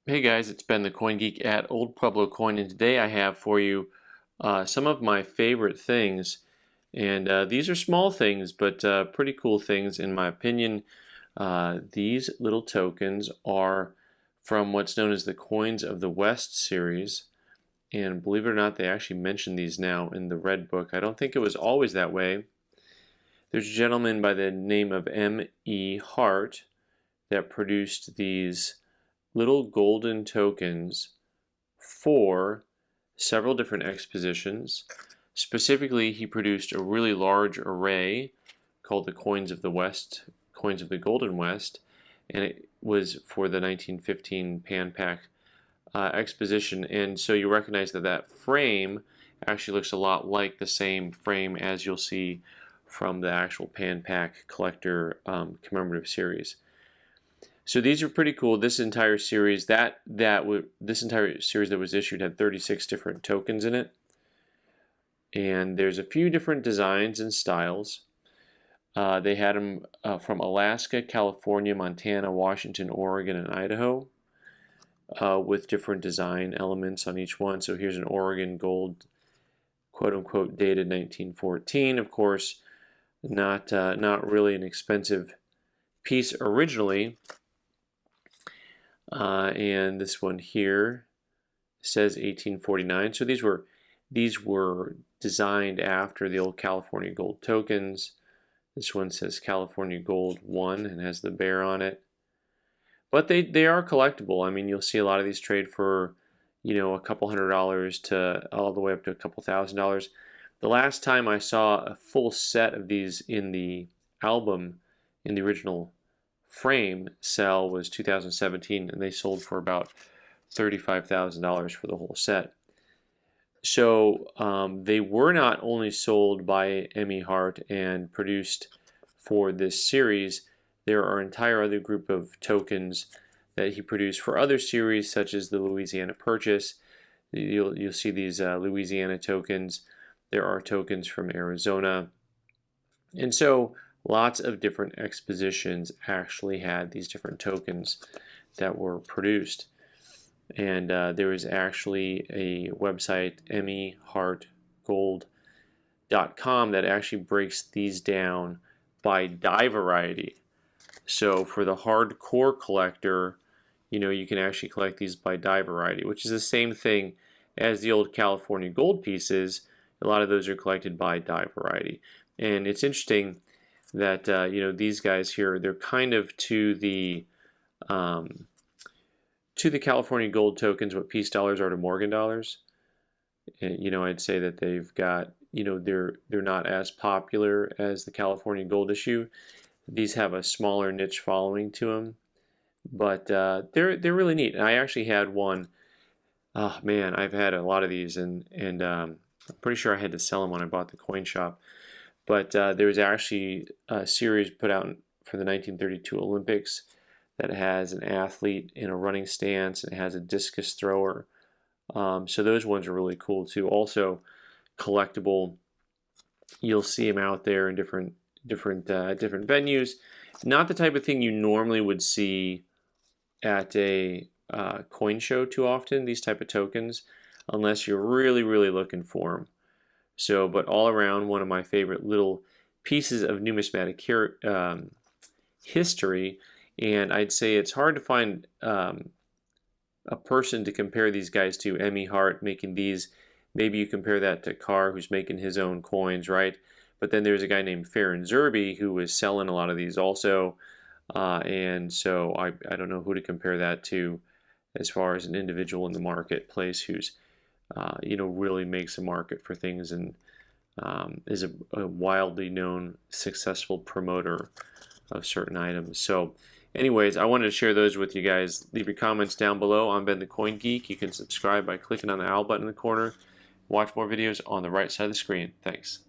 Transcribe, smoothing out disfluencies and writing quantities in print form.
Hey guys, it's Ben the Coin Geek at Old Pueblo Coin, and today I have for you some of my favorite things. And these are small things, but pretty cool things in my opinion. These little tokens are from what's known as the Coins of the West series. And believe it or not, they actually mention these now in the Red Book. I don't think it was always that way. There's a gentleman by the name of M.E. Hart that produced these little golden tokens for several different expositions. Specifically, he produced a really large array called the Coins of the West, Coins of the Golden West, and it was for the 1915 Pan Pac exposition. And so you recognize that that frame actually looks a lot like the same frame as you'll see from the actual Pan Pac collector commemorative series. So these are pretty cool. This entire series that was issued had 36 different tokens in it, and there's a few different designs and styles. They had them from Alaska, California, Montana, Washington, Oregon, and Idaho, with different design elements on each one. So here's an Oregon gold, quote unquote, dated 1914. Of course, not really an expensive piece originally. And this one here says 1849. So these were designed after the old California gold tokens. This one says California Gold 1 and has the bear on it. But they are collectible. I mean, you'll see a lot of these trade for, a couple $100s to all the way up to a couple $1,000s. The last time I saw a full set of these in the album, in the original frame sell, was 2017, and they sold for about $35,000 for the whole set. So they were not only sold by M.E. Hart and produced for this series. There are an entire other group of tokens that he produced for other series, such as the Louisiana Purchase. You'll see these Louisiana tokens. There are tokens from Arizona, and so lots of different expositions actually had these different tokens that were produced. And there is actually a website, mehartgold.com, that actually breaks these down by die variety. So for the hardcore collector, you can actually collect these by die variety, which is the same thing as the old California gold pieces. A lot of those are collected by die variety. And it's interesting that these guys here, they're kind of to the California gold tokens what peace dollars are to Morgan dollars. And, I'd say that they've got, they're not as popular as the California gold issue. These have a smaller niche following to them, but they're really neat. And I actually had one. Oh man, I've had a lot of these, and I'm pretty sure I had to sell them when I bought the coin shop. But there was actually a series put out for the 1932 Olympics that has an athlete in a running stance and it has a discus thrower. So those ones are really cool too. Also collectible. You'll see them out there in different venues. Not the type of thing you normally would see at a coin show too often, these type of tokens, unless you're really looking for them. So, but all around, one of my favorite little pieces of numismatic history. And I'd say it's hard to find a person to compare these guys to. M.E. Hart making these. Maybe you compare that to Carr, who's making his own coins, right? But then there's a guy named Farron Zerby who was selling a lot of these also. And so I don't know who to compare that to as far as an individual in the marketplace who's really makes a market for things and is a wildly known successful promoter of certain items. So anyways, I wanted to share those with you guys. Leave your comments down below. I'm Ben the Coin Geek. You can subscribe by clicking on the owl button in the corner. Watch more videos on the right side of the screen. Thanks.